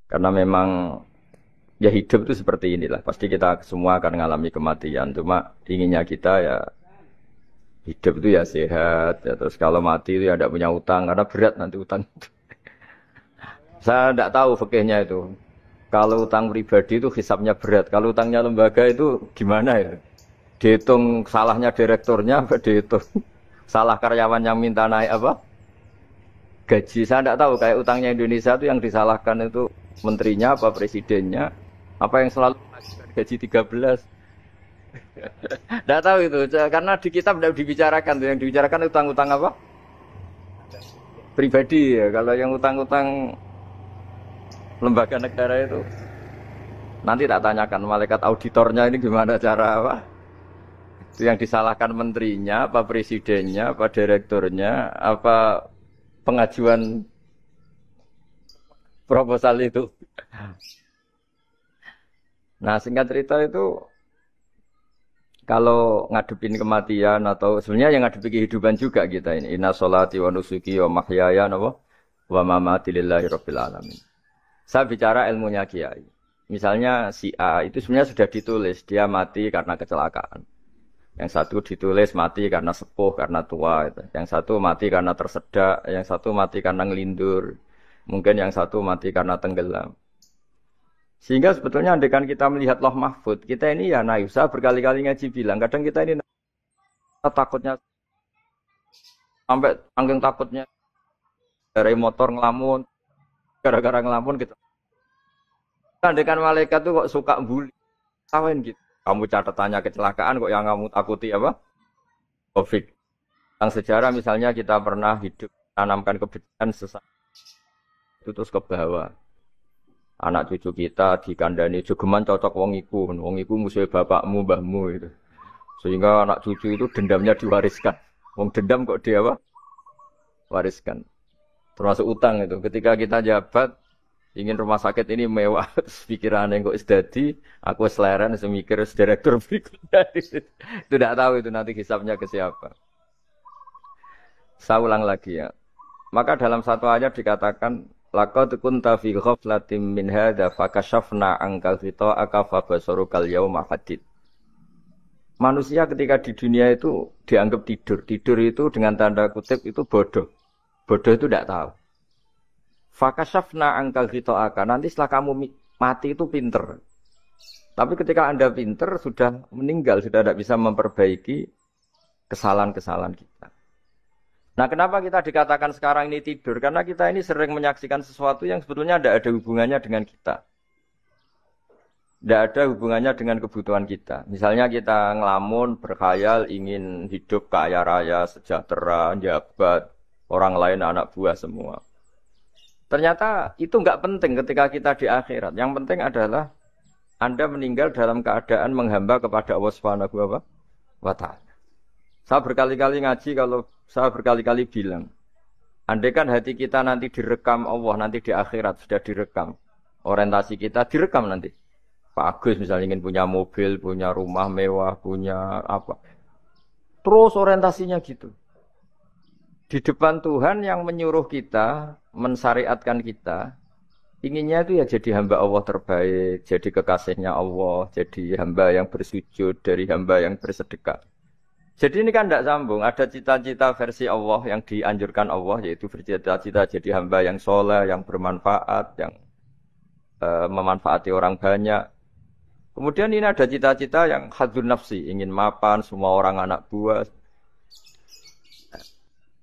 Karena memang ya hidup itu seperti inilah. Pasti kita semua akan mengalami kematian. Cuma inginnya kita ya hidup itu ya sehat. Ya, terus kalau mati itu ya tidak punya utang karena berat nanti utang. Saya tidak tahu fikihnya itu. Kalau utang pribadi itu hisapnya berat. Kalau utangnya lembaga itu gimana ya? Dihitung salahnya direkturnya, apa dihitung salah karyawan yang minta naik apa? Gaji. Saya tidak tahu kayak utangnya Indonesia itu yang disalahkan itu menterinya apa presidennya, apa yang selalu gaji 13. Tidak tahu itu karena di kitab tidak dibicarakan tuh, yang dibicarakan utang-utang apa? Pribadi ya. Kalau yang utang-utang lembaga negara itu nanti tak tanyakan malaikat auditornya ini gimana cara apa? Itu yang disalahkan menterinya, apa presidennya, apa direkturnya, apa pengajuan proposal itu. Nah, singkat cerita itu kalau ngadepin kematian atau sebenarnya yang ngadepi kehidupan juga kita ini. Inna sholati wa nusuki wa mahyaya wa mamati lillahi rabbil alamin. Saya bicara ilmunya kiai. Misalnya si A itu sebenarnya sudah ditulis dia mati karena kecelakaan. Yang satu ditulis mati karena sepuh, karena tua. Gitu. Yang satu mati karena tersedak, yang satu mati karena ngelindur. Mungkin yang satu mati karena tenggelam. Sehingga sebetulnya andaikan kita melihat Loh Mahfud, kita ini ya naif. Saya berkali-kali ngaji bilang, kadang kita ini takutnya sampai angking takutnya dari motor ngelamun, gara-gara ngelamun gitu. Andaikan malaikat tuh kok suka bully, kawan gitu. Kamu catatannya kecelakaan kok yang kamu takuti apa? Covid. Yang sejarah misalnya kita pernah hidup tanamkan kebencian sesat itu terus ke bawah. Anak cucu kita dikandani jogeman cocok wong iku musuh bapakmu, mbahmu itu. Sehingga anak cucu itu dendamnya diwariskan. Wong dendam kok dia apa? Wariskan. Termasuk utang itu. Ketika kita jabat ingin rumah sakit ini mewah, pikirannya kok isdadi, aku seleren semikir direktur berikutnya. Itu tidak tahu itu nanti hisapnya ke siapa. Saya ulang lagi ya. Maka dalam satu ayat dikatakan laqad kunta fi ghaflatin min hadza fakashafna anka ghita'aka fabasarukal yauma hadid. Manusia ketika di dunia itu dianggap tidur. Tidur itu dengan tanda kutip itu bodoh. Bodoh itu tidak tahu. Fakashafna anka ghita'aka. Nanti setelah kamu mati itu pinter. Tapi ketika Anda pinter sudah meninggal, sudah tidak bisa memperbaiki kesalahan-kesalahan kita. Nah, kenapa kita dikatakan sekarang ini tidur? Karena kita ini sering menyaksikan sesuatu yang sebetulnya tidak ada hubungannya dengan kita. Tidak ada hubungannya dengan kebutuhan kita. Misalnya kita ngelamun, berkhayal, ingin hidup kaya raya, sejahtera, jabat, orang lain anak buah semua. Ternyata itu nggak penting ketika kita di akhirat. Yang penting adalah Anda meninggal dalam keadaan menghamba kepada Allah Subhanahu wa Ta'ala. Saya berkali-kali ngaji kalau saya berkali-kali bilang, andai kan hati kita nanti direkam Allah, nanti di akhirat sudah direkam. Orientasi kita direkam nanti. Pak Agus misalnya ingin punya mobil, punya rumah mewah, punya apa. Terus orientasinya gitu. Di depan Tuhan yang menyuruh kita, mensyariatkan kita, inginnya itu ya jadi hamba Allah terbaik, jadi kekasihnya Allah, jadi hamba yang bersujud, dari hamba yang bersedekah. Jadi ini kan tidak sambung. Ada cita-cita versi Allah yang dianjurkan Allah, yaitu bercita-cita jadi hamba yang soleh, yang bermanfaat, yang memanfaati orang banyak. Kemudian ini ada cita-cita yang hadzun nafsi, ingin mapan, semua orang anak buah.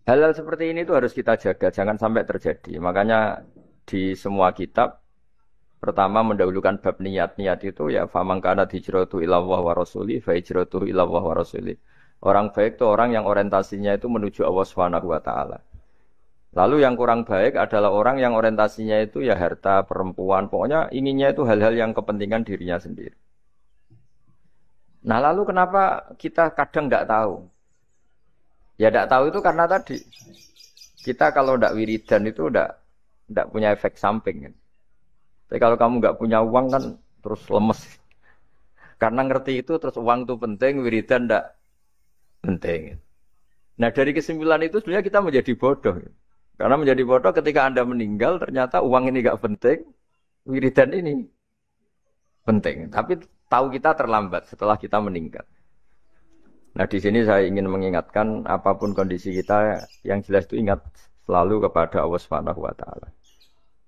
Hal-hal seperti ini itu harus kita jaga, jangan sampai terjadi. Makanya di semua kitab, pertama mendahulukan bab niat. Niat itu ya faman kana hijratuhu ilallah wa rasuli fa hijratuhu ilallah wa rasuli. Orang baik itu orang yang orientasinya itu menuju Allah Subhanahu wa Ta'ala. Lalu yang kurang baik adalah orang yang orientasinya itu ya harta, perempuan, pokoknya inginnya itu hal-hal yang kepentingan dirinya sendiri. Nah lalu kenapa kita kadang tidak tahu? Ya tidak tahu itu karena tadi kita kalau tidak wiridan itu tidak punya efek samping. Kan? Tapi kalau kamu nggak punya uang kan terus lemes. Karena ngerti itu terus uang itu penting, wiridan tidak penting. Nah dari kesimpulan itu sebenarnya kita menjadi bodoh. Karena menjadi bodoh ketika Anda meninggal ternyata uang ini gak penting, Wiridan ini penting, tapi tahu kita terlambat setelah kita meninggal. Nah, di sini saya ingin mengingatkan apapun kondisi kita, yang jelas itu ingat selalu kepada Allah Subhanahu wa taala.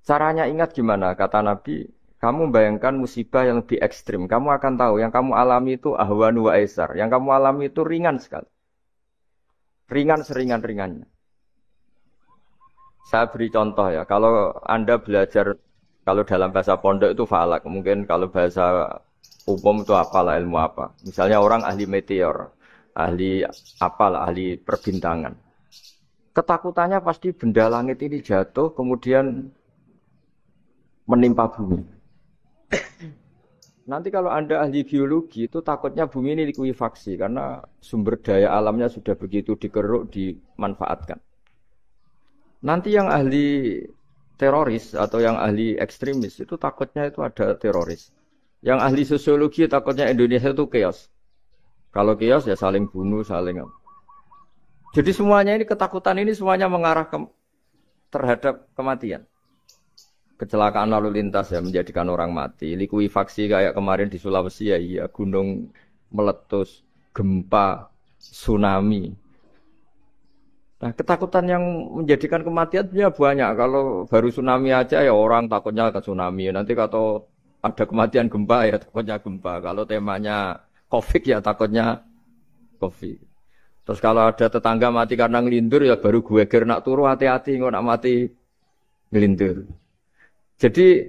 Caranya ingat gimana? Kata Nabi, kamu bayangkan musibah yang lebih ekstrim, kamu akan tahu yang kamu alami itu ahwanu wa aisar. Yang kamu alami itu ringan sekali. Ringan seringan-ringannya. Saya beri contoh ya, kalau Anda belajar, kalau dalam bahasa pondok itu falak, mungkin kalau bahasa umum itu apalah ilmu apa. Misalnya orang ahli meteor, ahli apalah, ahli perbintangan. Ketakutannya pasti benda langit ini jatuh, kemudian menimpa bumi. Nanti kalau Anda ahli biologi itu takutnya bumi ini likuifaksi karena sumber daya alamnya sudah begitu dikeruk, dimanfaatkan. Nanti yang ahli teroris atau yang ahli ekstremis itu takutnya itu ada teroris. Yang ahli sosiologi takutnya Indonesia itu chaos. Kalau chaos ya saling bunuh, saling apa. Jadi semuanya ini ketakutan ini semuanya mengarah terhadap kematian. Kecelakaan lalu lintas ya menjadikan orang mati. Likuifaksi kayak kemarin di Sulawesi ya iya, gunung meletus, gempa, tsunami. Nah, ketakutan yang menjadikan kematian ya banyak. Kalau baru tsunami aja ya orang takutnya ke tsunami. Nanti kalau ada kematian gempa ya takutnya gempa. Kalau temanya Covid ya takutnya Covid. Terus kalau ada tetangga mati karena ngelindur ya baru gue nak turu hati-hati nggak nak mati ngelindur. Jadi,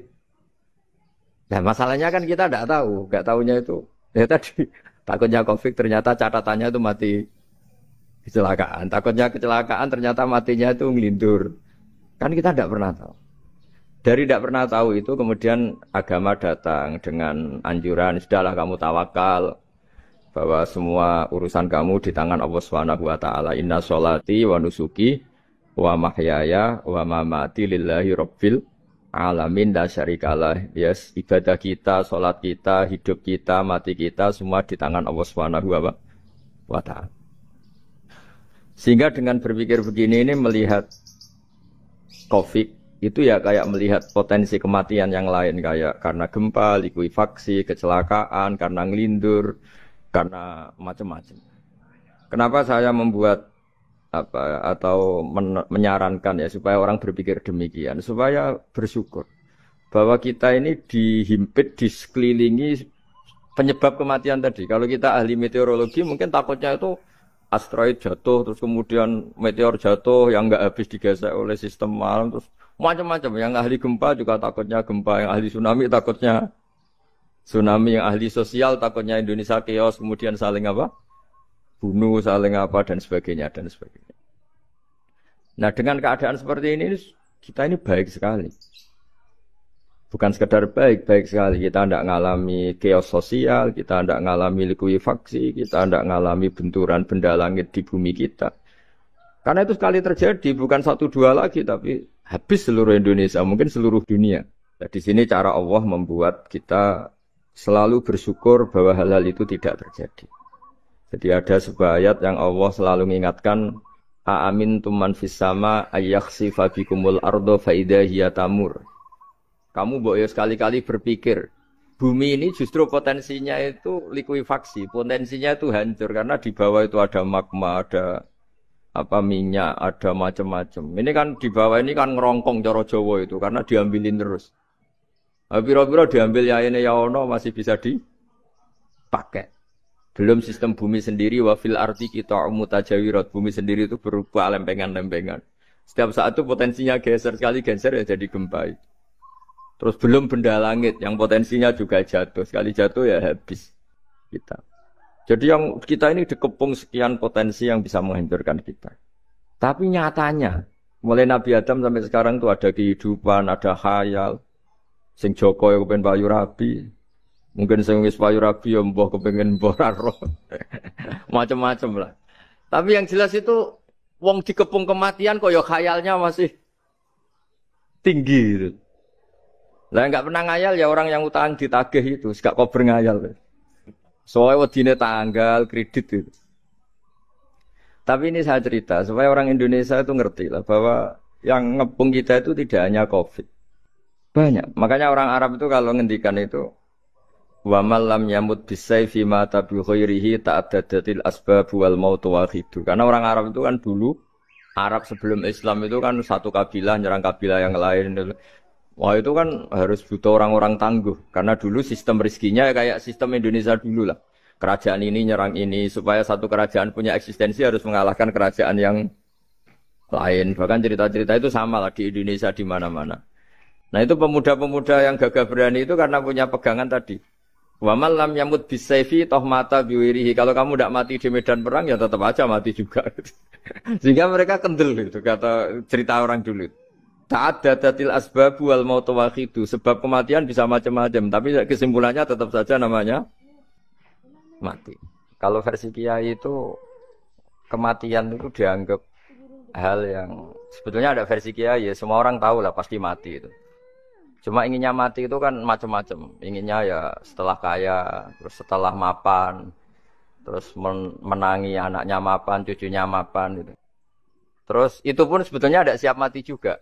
nah masalahnya kan kita tidak tahu, nggak tahunya itu. Ya tadi takutnya Covid ternyata catatannya itu mati kecelakaan. Takutnya kecelakaan ternyata matinya itu ngelindur. Kan kita tidak pernah tahu. Dari tidak pernah tahu itu kemudian agama datang dengan anjuran sudahlah kamu tawakal bahwa semua urusan kamu di tangan Allah Subhanahu wa taala. Inna sholati wa nusuki wa mahyaya wa mamati lillahi rabbil alamin la syarikalah. Yes, ibadah kita, sholat kita, hidup kita, mati kita semua di tangan Allah Subhanahu wa taala. Sehingga dengan berpikir begini ini melihat Covid itu ya kayak melihat potensi kematian yang lain kayak karena gempa, likuifaksi, kecelakaan, karena ngelindur, karena macam-macam. Kenapa saya membuat atau menyarankan ya supaya orang berpikir demikian, supaya bersyukur bahwa kita ini dihimpit, disekelilingi penyebab kematian tadi. Kalau kita ahli meteorologi mungkin takutnya itu asteroid jatuh, terus kemudian meteor jatuh yang nggak habis digesek oleh sistem alam, terus macam-macam. Yang ahli gempa juga takutnya gempa, yang ahli tsunami takutnya tsunami, yang ahli sosial takutnya Indonesia chaos, kemudian saling apa? Bunuh, saling apa, dan sebagainya, dan sebagainya. Nah, dengan keadaan seperti ini, kita ini baik sekali. Bukan sekedar baik, baik sekali. Kita tidak mengalami chaos sosial, kita tidak mengalami likuifaksi, kita tidak mengalami benturan benda langit di bumi kita. Karena itu sekali terjadi, bukan 1-2 lagi, tapi habis seluruh Indonesia, mungkin seluruh dunia. Nah, di sini cara Allah membuat kita selalu bersyukur bahwa hal-hal itu tidak terjadi. Jadi ada sebuah ayat yang Allah selalu mengingatkan, Aamintum man fis sama ayakhsifa bikumul ardo fa idza hiya tamur. Kamu boleh sekali-kali berpikir, bumi ini justru potensinya itu likuifaksi, potensinya itu hancur karena di bawah itu ada magma, ada apa minyak, ada macam-macam. Ini kan di bawah ini kan ngerongkong cara Jawa itu karena diambilin terus. Piro-piro diambil ya ini ya ono masih bisa dipakai. Belum sistem bumi sendiri wafil arti kita mutajawirat, bumi sendiri itu berupa lempengan-lempengan. Setiap saat itu potensinya geser, sekali geser ya jadi gempa. Terus belum benda langit yang potensinya juga jatuh, sekali jatuh ya habis kita. Jadi yang kita ini dikepung sekian potensi yang bisa menghancurkan kita. Tapi nyatanya mulai Nabi Adam sampai sekarang itu ada kehidupan, ada khayal. Sing Joko ya kepen payu rabi. Mungkin sing wis payu rabi ya mbah kepengin mbah roh. Macam-macam lah. Tapi yang jelas itu wong dikepung kematian kok ya khayalnya masih tinggi gitu. Lah enggak pernah ngayal ya orang yang utang ditagih itu, gak kober ngayal. Soalnya wedine tanggal kredit itu. Tapi ini saya cerita supaya orang Indonesia itu ngerti lah bahwa yang ngepung kita itu tidak hanya Covid. Banyak. Makanya orang Arab itu kalau ngendikan itu wa man lam yamut bisayfi mata bi ghairihi ta'addadatil asbab wal maut wahidu. Karena orang Arab itu kan dulu Arab sebelum Islam itu kan satu kabilah nyerang kabilah yang lain. Wah itu kan harus butuh orang-orang tangguh. Karena dulu sistem rezekinya kayak sistem Indonesia dulu lah. Kerajaan ini nyerang ini supaya satu kerajaan punya eksistensi harus mengalahkan kerajaan yang lain. Bahkan cerita-cerita itu sama lah di Indonesia di mana-mana. Nah itu pemuda-pemuda yang gagah berani itu karena punya pegangan tadi. Wa man lam yamut bisayfi toh mata biwirihi. Kalau kamu tidak mati di medan perang ya tetap aja mati juga. Sehingga mereka kendel gitu kata cerita orang dulu. Ta'addadatil asbab wal mautu wahidu. Sebab kematian bisa macam-macam, tapi kesimpulannya tetap saja namanya mati. Kalau versi Kiai itu kematian itu dianggap hal yang sebetulnya ada versi Kiai ya, semua orang tahu lah pasti mati itu. Cuma inginnya mati itu kan macam-macam. Inginnya ya setelah kaya, terus setelah mapan, terus menangi anaknya mapan, cucunya mapan gitu. Terus itu pun sebetulnya ada siap mati juga.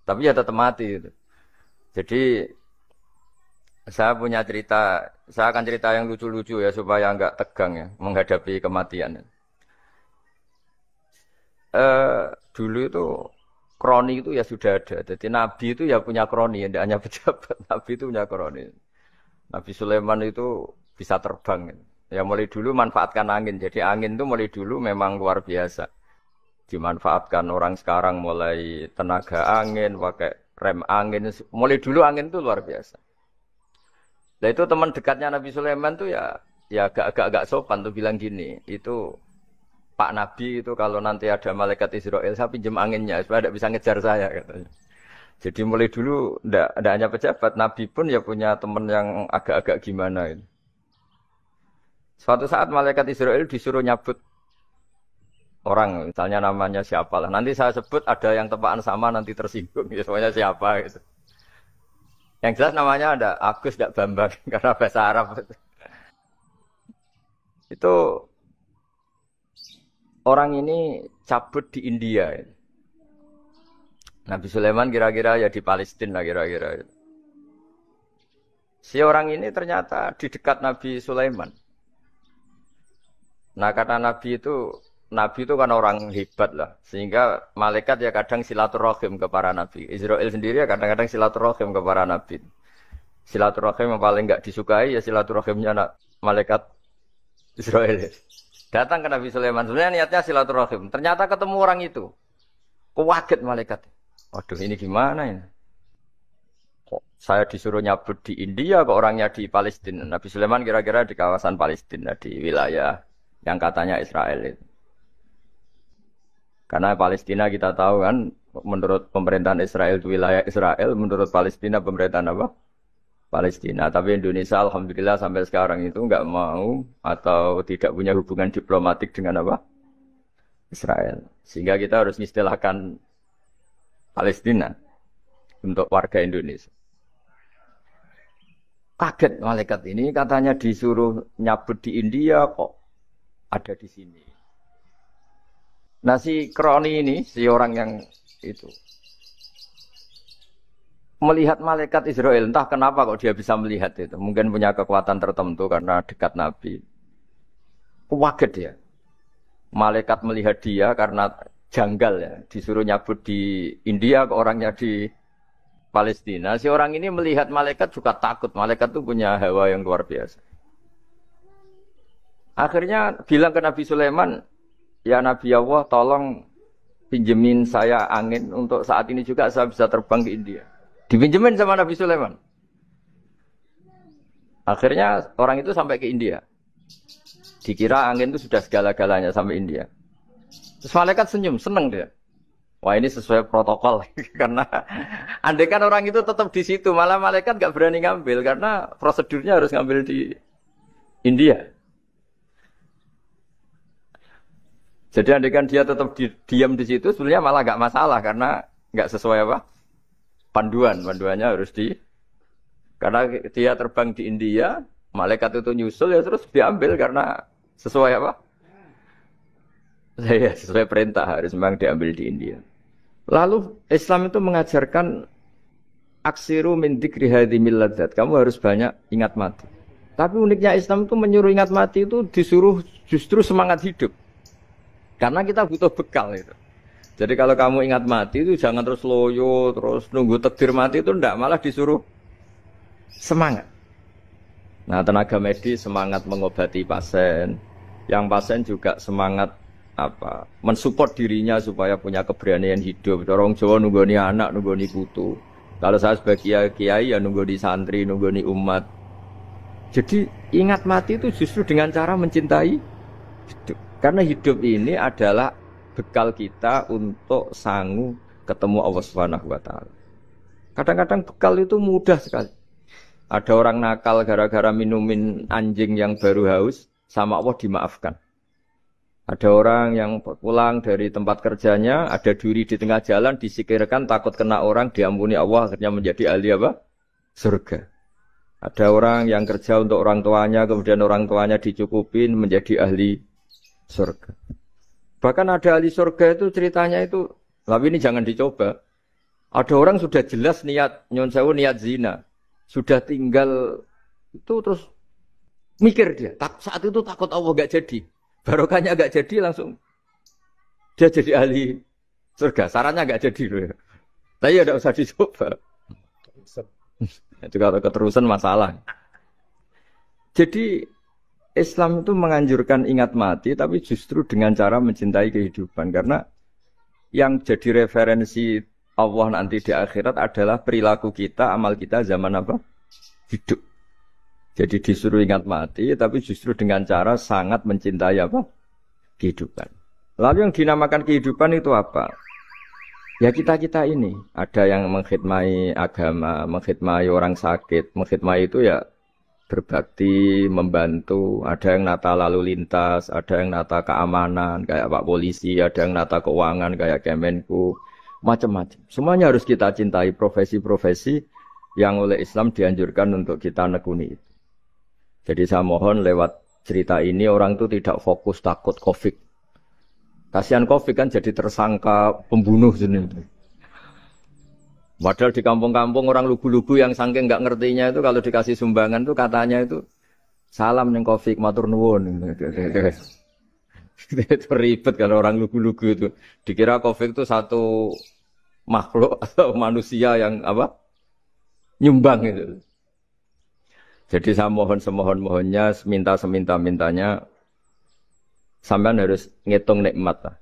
Tapi ya tetap mati gitu. Jadi saya punya cerita, saya akan cerita yang lucu-lucu ya supaya enggak tegang ya menghadapi kematian. Dulu itu kroni itu ya sudah ada. Jadi Nabi itu ya punya kroni, tidak hanya pejabat. Nabi itu punya kroni. Nabi Sulaiman itu bisa terbang. Ya mulai dulu manfaatkan angin. Jadi angin itu mulai dulu memang luar biasa. Dimanfaatkan orang sekarang mulai tenaga angin, pakai rem angin. Mulai dulu angin itu luar biasa. Nah itu teman dekatnya Nabi Sulaiman tuh ya agak sopan tuh bilang gini, itu Pak Nabi itu kalau nanti ada malaikat Israel saya pinjam anginnya supaya tidak bisa ngejar saya katanya. Jadi mulai dulu tidak hanya pejabat, Nabi pun ya punya teman yang agak-agak gimana itu. Suatu saat malaikat Israel disuruh nyabut orang, misalnya namanya siapa lah. Nanti saya sebut ada yang tepaan sama nanti tersinggung, ya semuanya siapa gitu. Yang jelas namanya ada Agus tidak Bambang karena bahasa Arab. Itu orang ini cabut di India. Nabi Sulaiman kira-kira ya di Palestina lah kira-kira. Si orang ini ternyata di dekat Nabi Sulaiman. Nah karena Nabi itu kan orang hebat lah. Sehingga malaikat ya kadang silaturahim ke para nabi. Israel sendiri ya kadang-kadang silaturahim ke para nabi. Silaturahim yang paling enggak disukai ya silaturahimnya malaikat Israel. Datang ke Nabi Sulaiman. Sebenarnya niatnya silaturahim. Ternyata ketemu orang itu. Kaget malaikat. Waduh ini gimana ini? Kok saya disuruh nyabut di India kok orangnya di Palestina. Nabi Sulaiman kira-kira di kawasan Palestina. Di wilayah yang katanya Israel itu. Karena Palestina kita tahu kan, menurut pemerintahan Israel itu wilayah Israel, menurut Palestina pemerintahan apa? Palestina. Tapi Indonesia alhamdulillah sampai sekarang itu nggak mau atau tidak punya hubungan diplomatik dengan apa? Israel. Sehingga kita harus mengistilahkan Palestina untuk warga Indonesia. Kaget malaikat ini katanya disuruh nyabut di India kok ada di sini. Nah si Kroni ini, si orang yang itu melihat malaikat Israel, entah kenapa kok dia bisa melihat itu. Mungkin punya kekuatan tertentu karena dekat Nabi. Kaget ya. Malaikat melihat dia karena janggal ya. Disuruh nyabut di India ke orangnya di Palestina. Si orang ini melihat malaikat juga takut. Malaikat itu punya hawa yang luar biasa. Akhirnya bilang ke Nabi Sulaiman, ya Nabi Allah tolong pinjemin saya angin untuk saat ini juga saya bisa terbang ke India. Dipinjemin sama Nabi Sulaiman. Akhirnya orang itu sampai ke India. Dikira angin itu sudah segala-galanya sampai India. Terus malaikat senyum, seneng dia. Wah ini sesuai protokol. Karena andai kan orang itu tetap di situ, malah malaikat gak berani ngambil. Karena prosedurnya harus ngambil di India. Jadi andai kan dia tetap diam di situ, sebenarnya malah gak masalah. Karena gak sesuai apa? Panduannya harus karena dia terbang di India, malaikat itu nyusul ya terus diambil karena sesuai apa? Ya, sesuai perintah harus memang diambil di India. Lalu Islam itu mengajarkan aksiru min dzikri hadhimil ladzat. Kamu harus banyak ingat mati. Tapi uniknya Islam itu menyuruh ingat mati itu disuruh justru semangat hidup. Karena kita butuh bekal itu. Jadi kalau kamu ingat mati itu jangan terus loyo, terus nunggu takdir mati itu ndak, malah disuruh semangat. Nah, tenaga medis semangat mengobati pasien. Yang pasien juga semangat mensupport dirinya supaya punya keberanian hidup. Orang Jawa nunggoni anak, nunggoni putu. Kalau saya sebagai kiai ya nunggoni santri, nunggoni umat. Jadi ingat mati itu justru dengan cara mencintai hidup. Karena hidup ini adalah bekal kita untuk sanggup ketemu Allah Subhanahu wa taala. Kadang-kadang bekal itu mudah sekali. Ada orang nakal gara-gara minumin anjing yang baru haus, sama Allah dimaafkan. Ada orang yang pulang dari tempat kerjanya, ada duri di tengah jalan, disikirkan takut kena orang, diampuni Allah, akhirnya menjadi ahli apa? Surga. Ada orang yang kerja untuk orang tuanya, kemudian orang tuanya dicukupin menjadi ahli surga. Bahkan ada ahli surga itu ceritanya itu, tapi ini jangan dicoba. Ada orang sudah jelas niat, nyon sewu niat zina. Sudah tinggal itu terus mikir dia. Saat itu takut Allah gak jadi. Barokahnya gak jadi langsung dia jadi ahli surga. Sarannya gak jadi loh. Tapi ya tidak usah dicoba. Itu kalau keterusan masalah. Jadi Islam itu menganjurkan ingat mati, tapi justru dengan cara mencintai kehidupan. Karena yang jadi referensi Allah nanti di akhirat adalah perilaku kita, amal kita zaman apa? Hidup. Jadi disuruh ingat mati, tapi justru dengan cara sangat mencintai apa? Kehidupan. Lalu yang dinamakan kehidupan itu apa? Ya kita-kita ini. Ada yang mengkhidmati agama, mengkhidmati orang sakit. Mengkhidmati itu ya berbakti, membantu, ada yang nata lalu lintas, ada yang nata keamanan kayak Pak Polisi, ada yang nata keuangan kayak Kemenku, macam-macam. Semuanya harus kita cintai, profesi-profesi yang oleh Islam dianjurkan untuk kita nekuni. Jadi saya mohon lewat cerita ini orang itu tidak fokus takut COVID. Kasihan COVID kan jadi tersangka pembunuh sendiri. Padahal di kampung-kampung orang lugu-lugu yang saking nggak ngertinya itu kalau dikasih sumbangan tuh katanya itu salam neng Covid matur nuwun. Itu ribet kalau orang lugu-lugu itu. Dikira Covid itu satu makhluk atau manusia yang apa? Nyumbang itu. Jadi saya mohon semohon-mohonnya, seminta-mintanya sampean harus ngitung nikmat lah.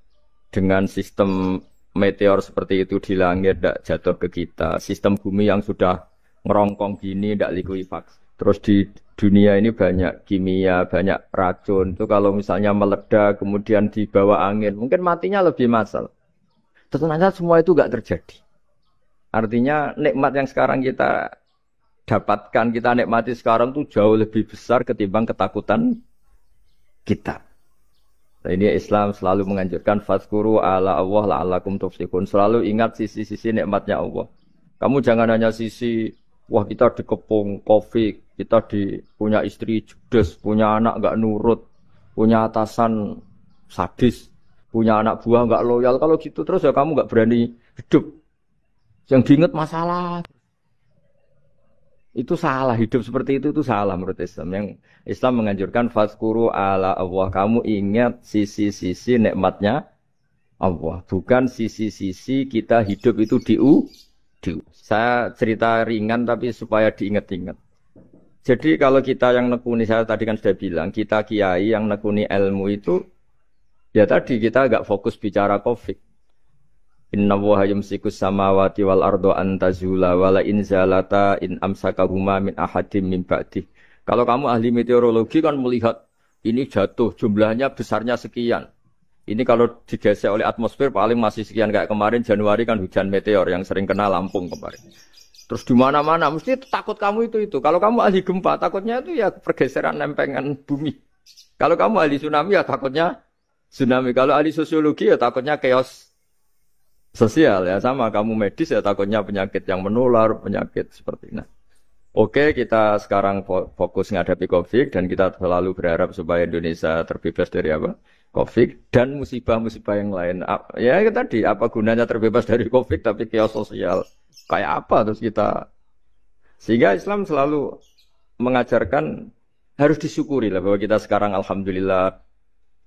Dengan sistem meteor seperti itu di langit tidak jatuh ke kita. Sistem bumi yang sudah ngerongkong gini tidak likuifaksi. Terus di dunia ini banyak kimia, banyak racun. Itu kalau misalnya meledak kemudian dibawa angin, mungkin matinya lebih massal. Ternyata semua itu tidak terjadi. Artinya nikmat yang sekarang kita dapatkan, kita nikmati sekarang itu jauh lebih besar ketimbang ketakutan kita. Nah, ini Islam selalu menganjurkan fadzkuru ala Allah la'allakum tuflihun. Selalu ingat sisi-sisi nikmatnya Allah. Kamu jangan hanya sisi wah kita dikepung Covid, kita punya istri judes, punya anak enggak nurut, punya atasan sadis, punya anak buah enggak loyal. Kalau gitu terus ya kamu enggak berani hidup. Yang diingat masalah. Itu salah, hidup seperti itu salah menurut Islam. Yang Islam menganjurkan fadzkuru ala Allah. Kamu ingat sisi-sisi nikmatnya Allah, bukan sisi-sisi kita hidup itu Saya cerita ringan tapi supaya diingat-ingat. Jadi kalau kita yang nekuni, saya tadi kan sudah bilang, kita kiai yang nekuni ilmu itu ya tadi kita agak fokus bicara Covid. Inna Allaha yumsikus samawati wal ardo an tazula wala in zalata in amsakahuma min ahadim min ba'dih. Kalau kamu ahli meteorologi kan melihat ini jatuh jumlahnya besarnya sekian. Ini kalau digesek oleh atmosfer paling masih sekian kayak kemarin Januari kan hujan meteor yang sering kena Lampung kemarin. Terus di mana-mana mesti takut kamu itu. Kalau kamu ahli gempa takutnya itu ya pergeseran lempengan bumi. Kalau kamu ahli tsunami ya takutnya tsunami. Kalau ahli sosiologi ya takutnya chaos sosial ya, sama kamu medis ya takutnya penyakit yang menular, penyakit seperti ini. Oke, kita sekarang fokus menghadapi Covid dan kita selalu berharap supaya Indonesia terbebas dari apa? Covid dan musibah-musibah yang lain. Ya tadi apa gunanya terbebas dari Covid tapi chaos sosial Kayak apa terus kita? Sehingga Islam selalu mengajarkan harus disyukuri lah bahwa kita sekarang alhamdulillah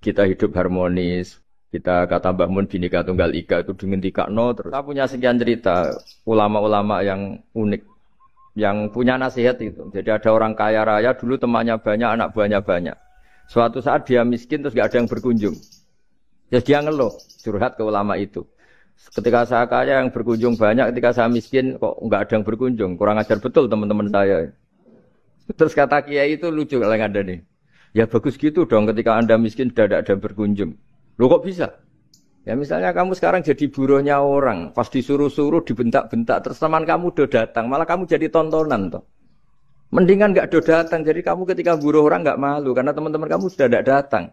kita hidup harmonis. Kita kata Mbah Mun Bhinneka Tunggal Ika itu dingendikakno terus. Kita punya sekian cerita ulama-ulama yang unik yang punya nasihat itu. Jadi ada orang kaya raya dulu temannya banyak, anak buahnya banyak. Suatu saat dia miskin terus gak ada yang berkunjung. Terus dia ngeluh, curhat ke ulama itu. Ketika saya kaya yang berkunjung banyak, ketika saya miskin kok nggak ada yang berkunjung. Kurang ajar betul teman-teman saya. Terus kata kiai itu lucu kalau yang ada nih. Ya bagus gitu dong ketika Anda miskin tidak ada yang berkunjung. Loh kok bisa? Ya misalnya kamu sekarang jadi buruhnya orang, pas disuruh-suruh, dibentak-bentak, terus teman kamu udah datang, malah kamu jadi tontonan toh. Mendingan nggak udah datang, jadi kamu ketika buruh orang nggak malu, karena teman-teman kamu sudah tidak datang.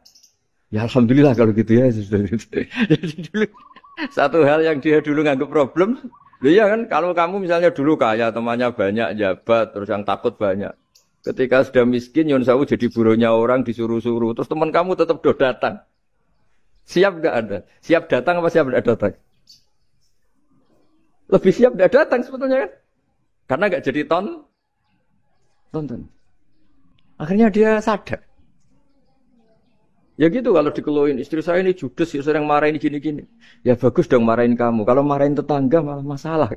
Ya alhamdulillah kalau gitu ya. Jadi dulu satu hal yang dia dulu nganggap problem, ya kan kalau kamu misalnya dulu kaya, temannya banyak, jabat, terus yang takut banyak. Ketika sudah miskin, Yon Sawu jadi buruhnya orang, disuruh-suruh, terus teman kamu tetap udah datang. Siap nggak ada? Siap datang apa siap tidak datang? Lebih siap tidak datang sebetulnya kan? Karena nggak jadi tonton. Akhirnya dia sadar. Ya gitu kalau dikeluhin istri saya ini judes, ya sering marahin gini-gini. Ya bagus dong marahin kamu. Kalau marahin tetangga malah masalah.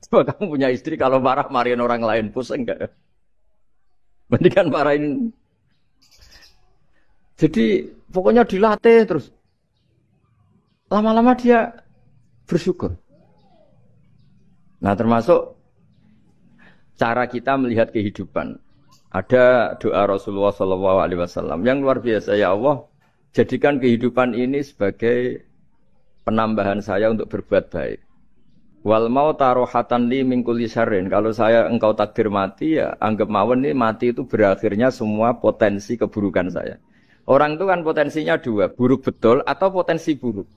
Coba kamu punya istri kalau marahin orang lain pusing nggak? Mendingan marahin. Jadi pokoknya dilatih terus. Lama-lama dia bersyukur. Nah termasuk cara kita melihat kehidupan. Ada doa Rasulullah SAW yang luar biasa. Ya Allah, jadikan kehidupan ini sebagai penambahan saya untuk berbuat baik. Wal mauta rohatan li min kulli syarrin. Kalau engkau takdir mati ya anggap mawon ini mati itu berakhirnya semua potensi keburukan saya. Orang itu kan potensinya dua, buruk betul atau potensi buruk.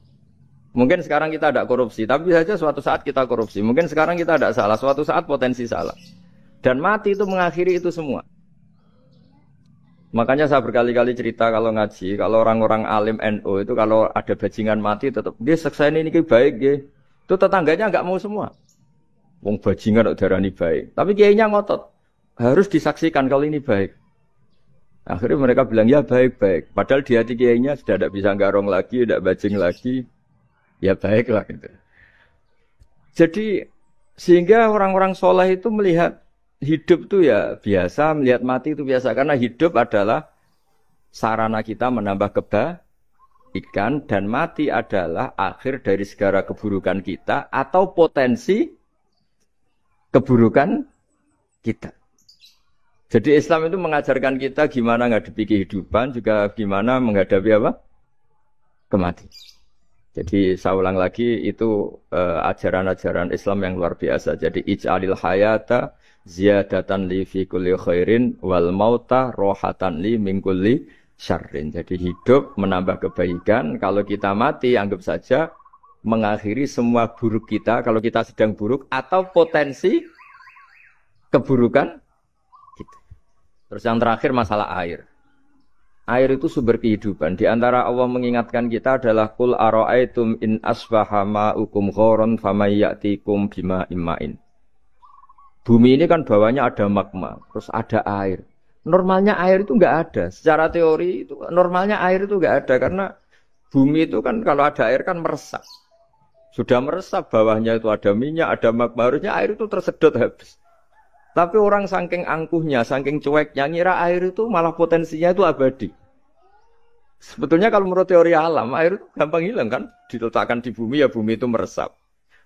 Mungkin sekarang kita tidak korupsi, tapi saja suatu saat kita korupsi. Mungkin sekarang kita tidak salah, suatu saat potensi salah. Dan mati itu mengakhiri itu semua. Makanya saya berkali-kali cerita kalau ngaji, kalau orang-orang alim NU itu kalau ada bajingan mati tetap dia seksa ini baik dia. Itu tetangganya nggak mau semua. Wong bajingan kok darani baik. Tapi kiainya ngotot. Harus disaksikan kalau ini baik. Akhirnya mereka bilang ya baik-baik. Padahal di hati kiainya sudah tidak bisa garong lagi, tidak bajing lagi. Ya baiklah gitu. Jadi sehingga orang-orang soleh itu melihat hidup itu ya biasa, melihat mati itu biasa. Karena hidup adalah sarana kita menambah kebaikan dan mati adalah akhir dari segala keburukan kita atau potensi keburukan kita. Jadi Islam itu mengajarkan kita gimana menghadapi kehidupan, juga gimana menghadapi apa? Kematian. Jadi saya ulang lagi itu ajaran-ajaran Islam yang luar biasa. Jadi ij'alil hayata ziyadatan li fi kulli khairin wal mauta rohatan li min kulli syarrin. Jadi hidup menambah kebaikan, kalau kita mati anggap saja mengakhiri semua buruk kita kalau kita sedang buruk atau potensi keburukan. Terus yang terakhir masalah air. Air itu sumber kehidupan. Di antara Allah mengingatkan kita adalah Qul ara'aitum in asbaha ma'ukum ghoron famay ya'tikum bima'in ma'in. Bumi ini kan bawahnya ada magma, terus ada air. Normalnya air itu enggak ada. Secara teori itu normalnya air itu enggak ada karena bumi itu kan kalau ada air kan meresap. Sudah meresap bawahnya itu ada minyak, ada magma, harusnya air itu tersedot habis. Tapi orang saking angkuhnya, saking cueknya, ngira air itu malah potensinya itu abadi. Sebetulnya kalau menurut teori alam, air itu gampang hilang kan? Diletakkan di bumi, ya bumi itu meresap.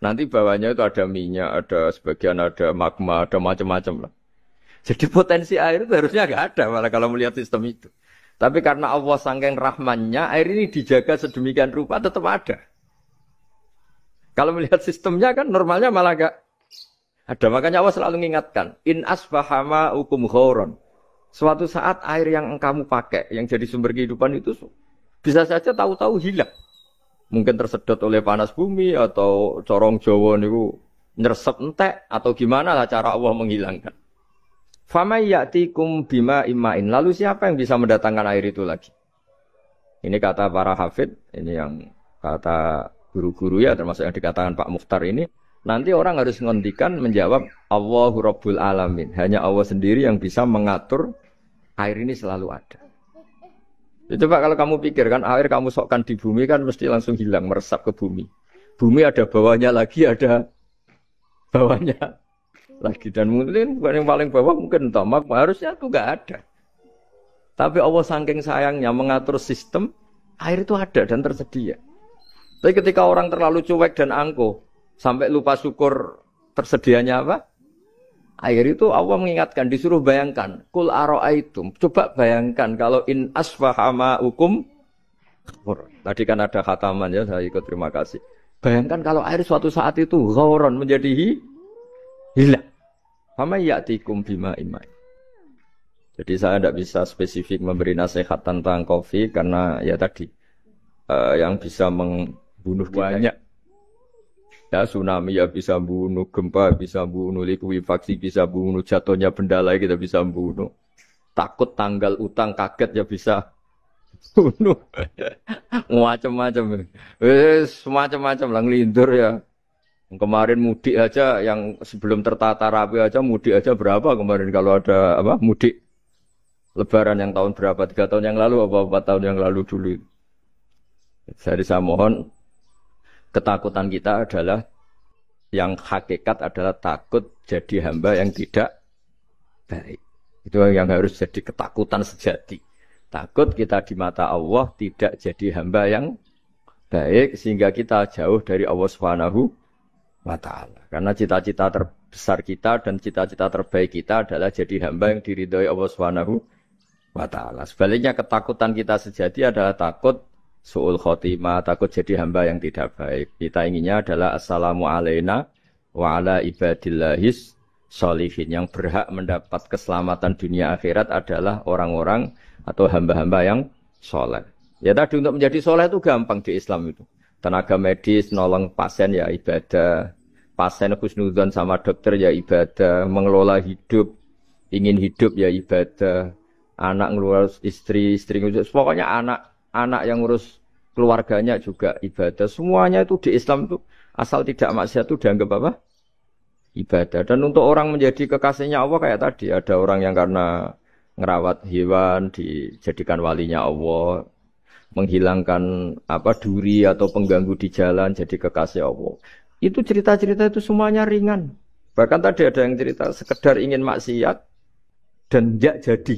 Nanti bawahnya itu ada minyak, ada sebagian ada magma, ada macam-macam lah. Jadi potensi air itu harusnya nggak ada malah kalau melihat sistem itu. Tapi karena Allah saking rahmannya, air ini dijaga sedemikian rupa tetap ada. Kalau melihat sistemnya kan normalnya malah nggak ada. Makanya Allah selalu mengingatkan, in asbahama ukum ghoron. Suatu saat air yang kamu pakai, yang jadi sumber kehidupan itu bisa saja tahu-tahu hilang. Mungkin tersedot oleh panas bumi atau corong Jawa niku nyeresep entek atau gimana lah cara Allah menghilangkan. Famay ya'tikum bima imain. Lalu siapa yang bisa mendatangkan air itu lagi? Ini kata para hafid, ini yang kata guru-guru ya termasuk yang dikatakan Pak Mukhtar ini. Nanti orang harus ngondikan menjawab Allahu Rabbul Alamin. Hanya Allah sendiri yang bisa mengatur air ini selalu ada. Coba kalau kamu pikirkan air kamu sokkan di bumi kan mesti langsung hilang, meresap ke bumi. Bumi ada bawahnya lagi, ada bawahnya lagi. Dan mungkin yang paling bawah mungkin tomak, harusnya itu enggak ada. Tapi Allah saking sayangnya mengatur sistem, air itu ada dan tersedia. Tapi ketika orang terlalu cuek dan angkuh, sampai lupa syukur tersedianya apa? Air itu Allah mengingatkan, disuruh bayangkan. Kul aro'aitum. Coba bayangkan kalau in asfahama hukum. Tadi kan ada khataman ya, saya ikut terima kasih. Bayangkan kalau air suatu saat itu ghauron menjadi hilang. Fama ya'tikum bima imai. Jadi saya tidak bisa spesifik memberi nasihat tentang kopi karena ya tadi yang bisa membunuh banyak. Ya tsunami ya bisa bunuh, gempa bisa bunuh, likuifaksi bisa bunuh, jatuhnya benda lain kita bisa bunuh. Takut tanggal utang kaget ya bisa bunuh. Macam-macam. Semacam-macam lah ngelindur ya. Kemarin mudik aja yang sebelum tertata rapi aja mudik aja berapa kemarin kalau ada apa mudik Lebaran yang tahun berapa 3 tahun yang lalu apa 4 tahun yang lalu dulu. Saya mohon ketakutan kita adalah yang hakikat adalah takut jadi hamba yang tidak baik. Itu yang harus jadi ketakutan sejati. Takut kita di mata Allah tidak jadi hamba yang baik sehingga kita jauh dari Allah Subhanahu wa ta'ala. Karena cita-cita terbesar kita dan cita-cita terbaik kita adalah jadi hamba yang diridhoi Allah Subhanahu wa ta'ala. Sebaliknya ketakutan kita sejati adalah takut su'ul khotimah, takut jadi hamba yang tidak baik. Kita inginnya adalah assalamu alaina wa ala ibadillahis sholihin. Yang berhak mendapat keselamatan dunia akhirat adalah orang-orang atau hamba-hamba yang soleh. Ya tadi untuk menjadi soleh itu gampang di Islam itu. Tenaga medis, nolong pasien ya ibadah. Pasien husnudzon sama dokter ya ibadah. Mengelola hidup, ingin hidup ya ibadah. Anak ngurus istri ngurus. Pokoknya anak yang ngurus keluarganya juga ibadah. Semuanya itu di Islam itu asal tidak maksiat itu dianggap apa? Ibadah. Dan untuk orang menjadi kekasihnya Allah kayak tadi. Ada orang yang karena ngerawat hewan dijadikan walinya Allah. Menghilangkan apa duri atau pengganggu di jalan jadi kekasih Allah. Itu cerita-cerita itu semuanya ringan. Bahkan tadi ada yang cerita sekedar ingin maksiat dan tidak jadi.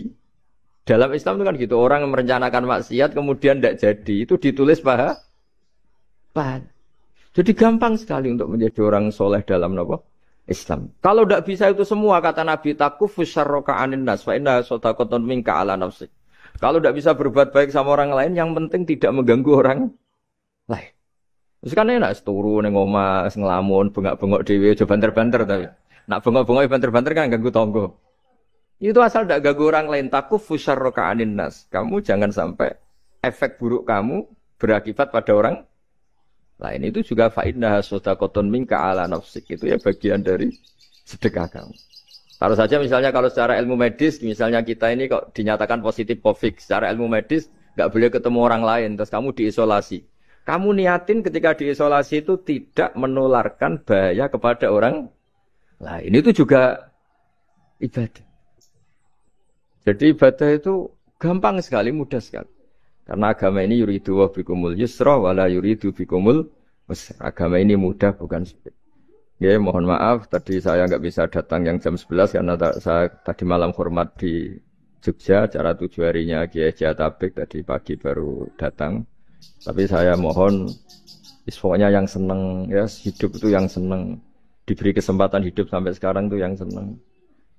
Dalam Islam itu kan gitu, orang yang merencanakan maksiat kemudian tidak jadi, itu ditulis pahala. Jadi gampang sekali untuk menjadi orang soleh dalam apa? Islam. Kalau tidak bisa itu semua kata Nabi takufus syarroka anin nas fa inna sadaqatun minka ala nafsik. Kalau tidak bisa berbuat baik sama orang lain, yang penting tidak mengganggu orang lain. Terus kan enak turu ning omah ngelamun, bengak-bengok dhewe aja banter-banter tapi. Nak bengok-bengok banter-banter kan ganggu tangga. Itu asal tidak ganggu orang lain. Takufus syarroka anin nas. Kamu jangan sampai efek buruk kamu berakibat pada orang lain. Itu juga fa inna sadaqatun minka ala nafsik. Itu ya bagian dari sedekah kamu. Taruh saja misalnya kalau secara ilmu medis, misalnya kita ini kok dinyatakan positif COVID, secara ilmu medis nggak boleh ketemu orang lain, terus kamu diisolasi. Kamu niatin ketika diisolasi itu tidak menularkan bahaya kepada orang lain. Itu juga ibadah. Jadi ibadah itu gampang sekali, mudah sekali. Karena agama ini yuridu wa bikumul yusra wala yuridu bikumul usra. Agama ini mudah bukan sulit. Ya, mohon maaf tadi saya nggak bisa datang yang jam 11 karena saya tadi malam hormat di Jogja, acara 7 harinya Kiai Jatabek tadi pagi baru datang. Tapi saya mohon pokoknya yang seneng ya hidup itu yang seneng, diberi kesempatan hidup sampai sekarang itu yang seneng.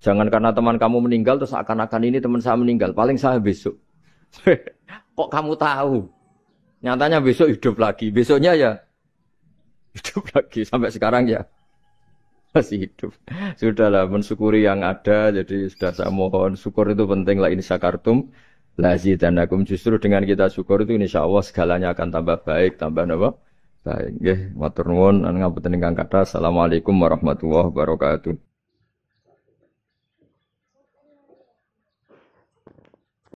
Jangan karena teman kamu meninggal terus akan-akan ini teman saya meninggal, paling saya besok. Kok kamu tahu? Nyatanya besok hidup lagi, besoknya ya hidup lagi sampai sekarang ya. Masih hidup. Sudahlah mensyukuri yang ada. Jadi sudah saya mohon syukur itu penting lah ini syakartum lazidanakum. Justru dengan kita syukur itu insyaallah segalanya akan tambah baik, tambah apa? Baik. Nggih, matur nuwun ngapunten ingkang kathah. Assalamualaikum warahmatullahi wabarakatuh.